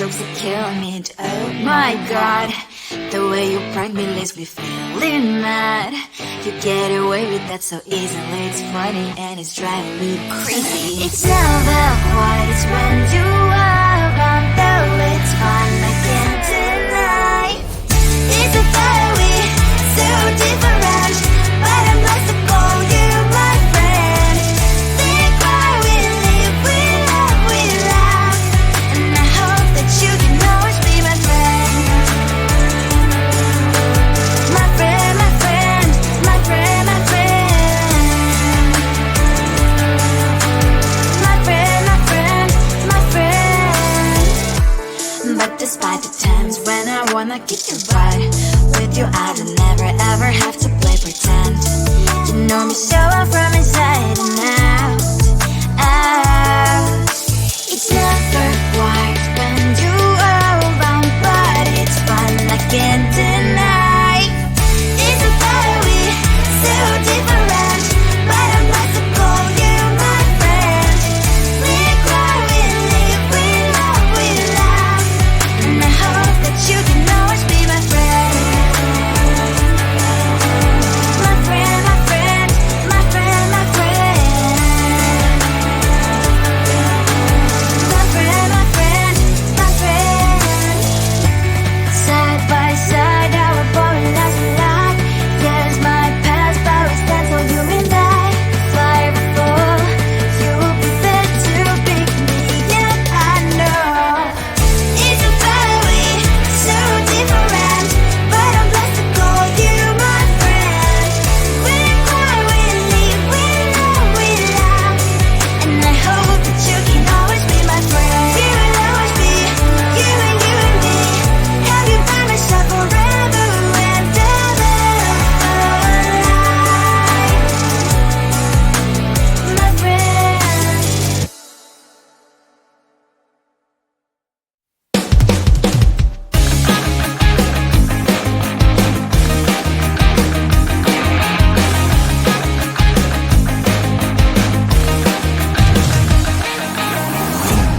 jokes that kill me. Oh my god, the way you prank me leaves me feeling mad. You get away with that so easily. It's funny and it's driving me crazy. It's never quite, it's when you are around, though it's fun, I can't deny. It's a fire we so different, but I'm lost to call you my friend. Think why we live, we love, and I hope that you can always be my friend. My friend, my friend, my friend, my friend. My friend, my friend, my friend. But despite the times when I wanna kick your butt, with you I don't never ever have to play pretend. You know me so well from inside and out, out. It's never quite when you are around, but it's fun, I can't deny. It's a fire we so different, but I must have called you my friend. We cry, we live, we love, and I hope that you can always be my friend. My friend, my friend, my friend, my friend. My friend, my friend, my friend. Side by side, our body lies a lot. Yes, my past, but we stand so you and I. Fly before you will be there to pick me up, I know. It's a fire we so different, but I'm blessed to call you my friend. We cry, we live, we love, and I hope that you can always be my friend. You will always be, you and me. Have you by my side forever and ever. My friend.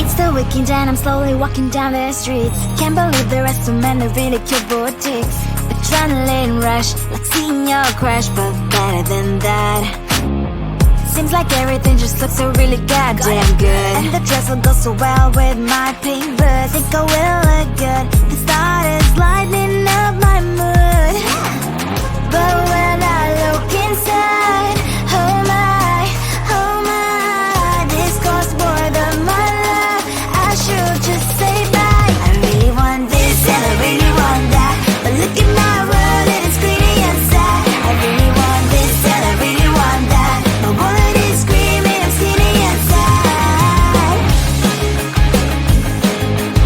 It's the weekend and I'm slowly walking down the streets. Can't believe there are so many really cute boutiques. Adrenaline rush, like seeing your crush, but better than that. Seems like everything just looks so really goddamn good, and the dress will go so well with my pink boots. Think I will look good, the start is lighting up my mood. But when I look inside, oh my, this costs more than my love. I should just say bye. I really want this and I really want that, but look at my world, it is pretty and sad. I really want this and I really want that, my wallet is screaming, I'm skinny and sad.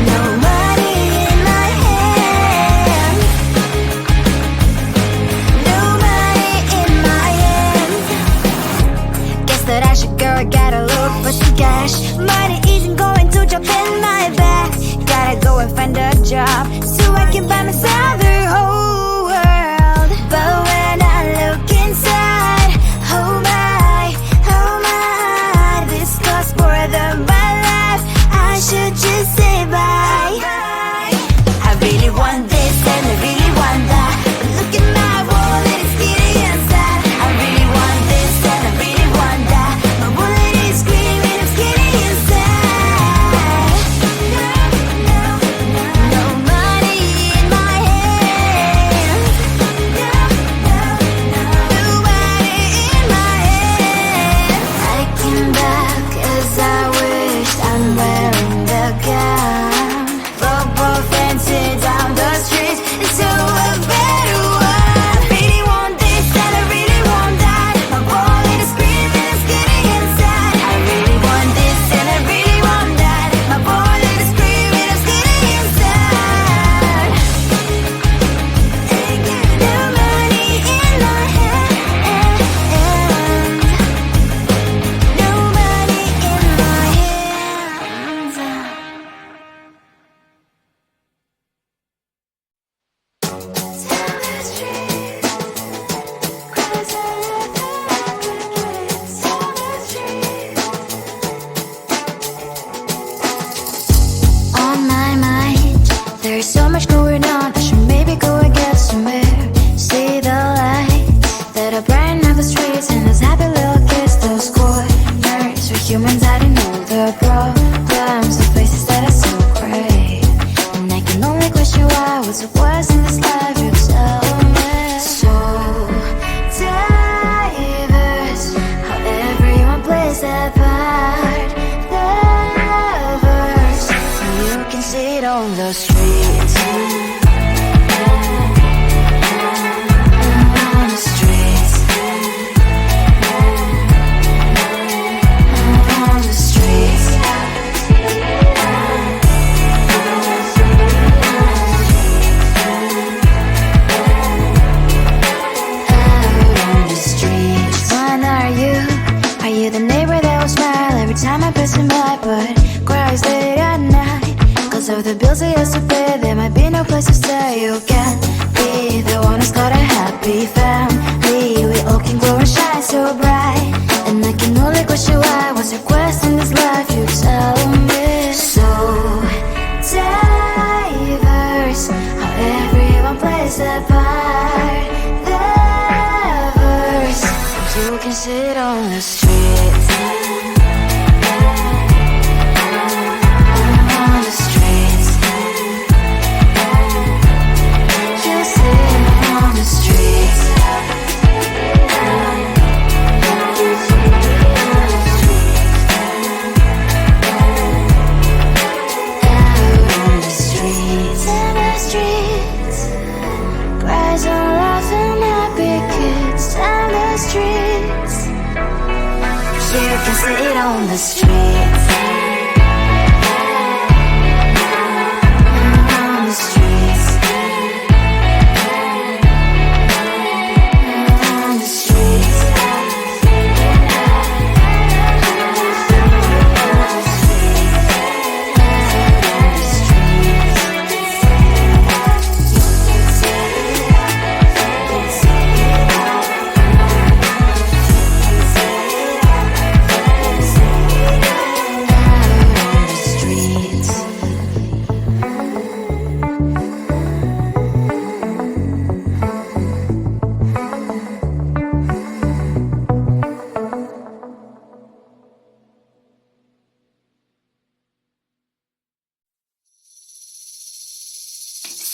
No money in my hand, no money in my hand. Guess that I should go, gotta look for some cash. Money isn't going to jump in my back. Gotta go and find a job so I can buy myself the whole world. But when I look inside, oh my, this costs more than my life. I should just say bye. I really want this and I really want that, but look at my wallet, it's skinny and sad. I really want this and I really want that, my wallet is screaming, I'm skinny and sad. No money in my hand. There's so much going on, I should maybe go and get somewhere. See the lights that are bright up the streets, and those happy little kids, those corners where humans hiding all their problems, the faces that are so gray. And I can only question why, what's the worst in this life, you tell me. So diverse, how everyone plays their part. The verse, you can see it on the streets. Of the bills I used to pay, there might be no place to stay. You can't be the one who's got a happy family. We all can grow and shine so bright, and I can only question why. What's your quest in this life, you tell me. So diverse, how everyone plays their part. The verse, you can sit on the streets. Sit on the streets. On the streets. On the streets.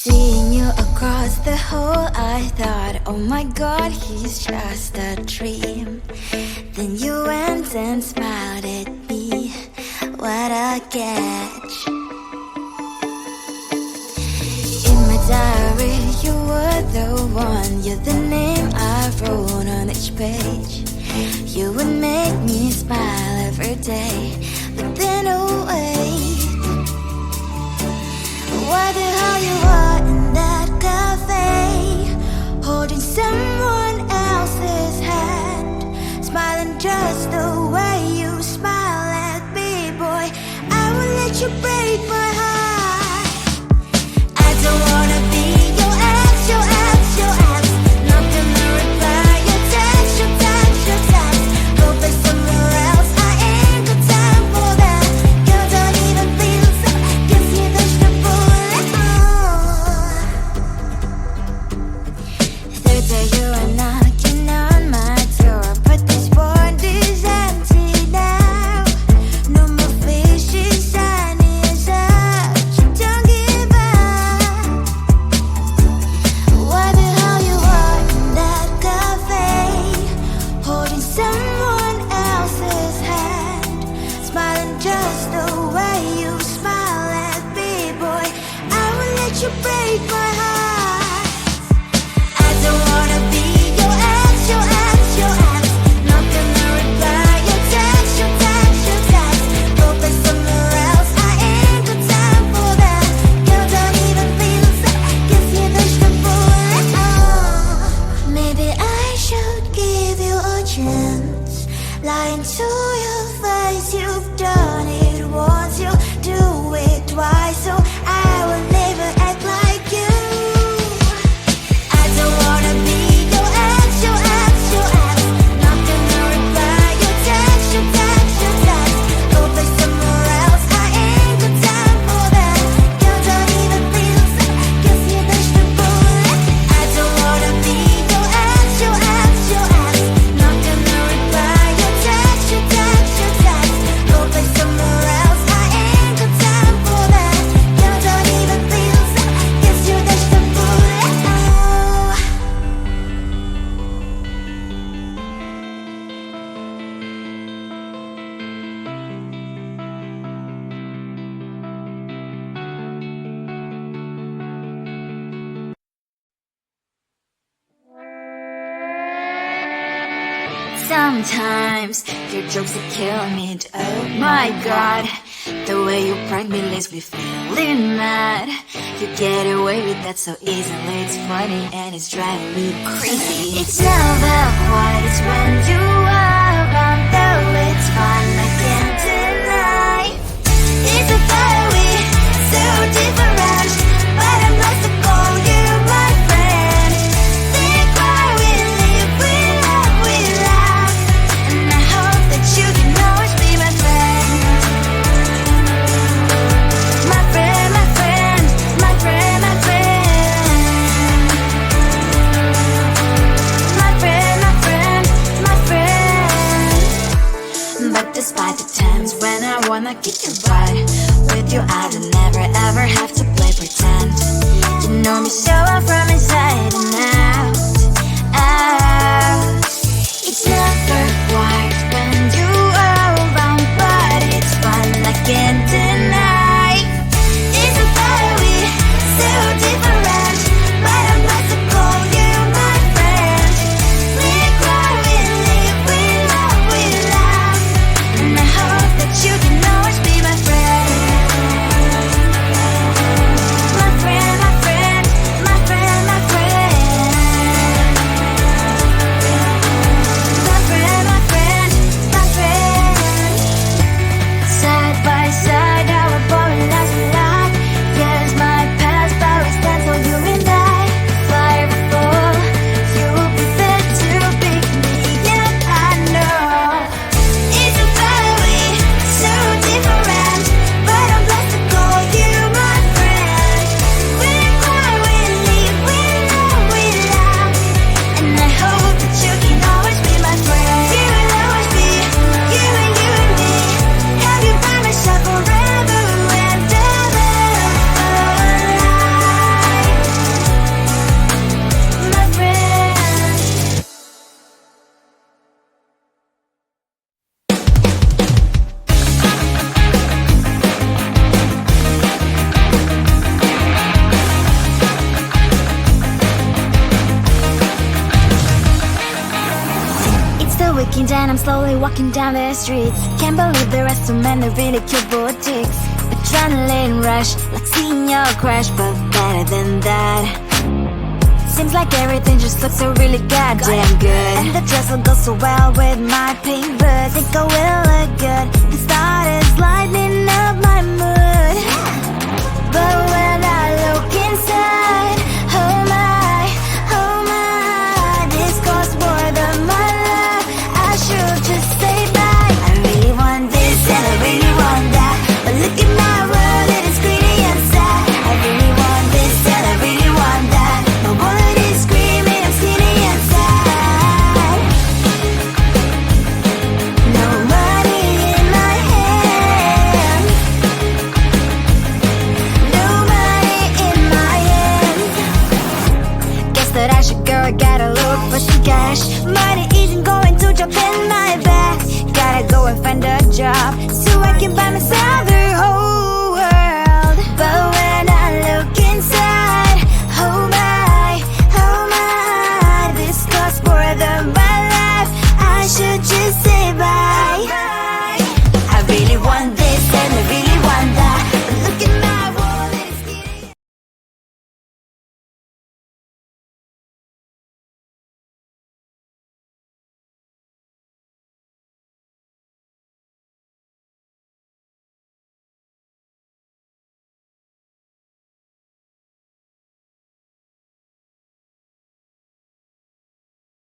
Seeing you across the hall, I thought, oh my god, he's just a dream. Then you went and smiled at me, what a catch. In my diary, you were the one, you're the name I wrote on each page. You would make me smile every day, but then oh wait, what the hell you are in that cafe, holding someone else's hand, smiling just the way you smile at me, boy. I will let you break my heart. I don't wanna be your ex, your ex, your ex. Not gonna reply your text, your text, your text. Go play somewhere else, I ain't got time for that. Girl, don't even feel so, guess you dodged the bullet. Third day you are knocking on my door, but this world is empty now. No more fishes, sun is up, so don't give up. What the hell you are in that cafe, holding someone else's hand, smiling just the way you smile at me, boy. I will let you break my heart. I don't wanna be your ex, your ex, your ex. Not gonna reply your text, your text, your text. Go play somewhere else, I ain't got time for that. Girl, don't even feel so, guess you dodged the bullet. Maybe I should give you a chance. Lying to your face, you've done it once, you do it twice, so I will never act like you. Sometimes your jokes that kill me. Oh my god, the way you prank me leaves me feeling mad. You get away with that so easily. It's funny and it's driving me crazy. It's never quite when you are around, though it's fun, I can't deny. It's a fiery, so different, but I'm lost to call you my friend. Think why we live, we love, we laugh, and I hope that you can always be my friend. My friend, my friend, my friend, my friend. My friend, my friend, my friend. But despite the times when I wanna kick your butt, with you I don't never ever have to play pretend. You know me so well from inside and out, out. It's never white when you are around, but it's fun, I can't deny. It's a fiery, so different, but I'm about to call you my friend. We cry, we live, we love, we laugh, and I hope that you can always be my friend. My friend, my friend, my friend, my friend. My friend, my friend, my friend. Side by side, our boring lives we like. Here's my past, but we stand for you and I. Fire before you will be there to pick me, yeah, I know. It's a fiery, so different, but I'm blessed to call you my friend. We cry, we live, we love, we laugh, and I hope that you can always be my friend. You will always be, you and me. Have you by my side forever and ever, my friend. It's the weekend and I'm slowly walking down the streets. Can't believe there are so many really cute boutiques. Adrenaline rush, like seeing your crush, but better than that. Seems like everything just looks so really goddamn good, and the dress will go so well with my pink boots. Think I will look good, the start is lighting up my mood. But when I look inside, oh my, this costs more than my love. I should just say bye. I really want this and I really want that, but look at my world, it is greedy and sad. I really want this and I really want that. My wallet is screaming, I'm skinny and sad. No money in my hand, no money in my hand. Guess that I should go, gotta look for some cash. Money isn't going to jump in my bag. Gotta go and find a job so I can buy myself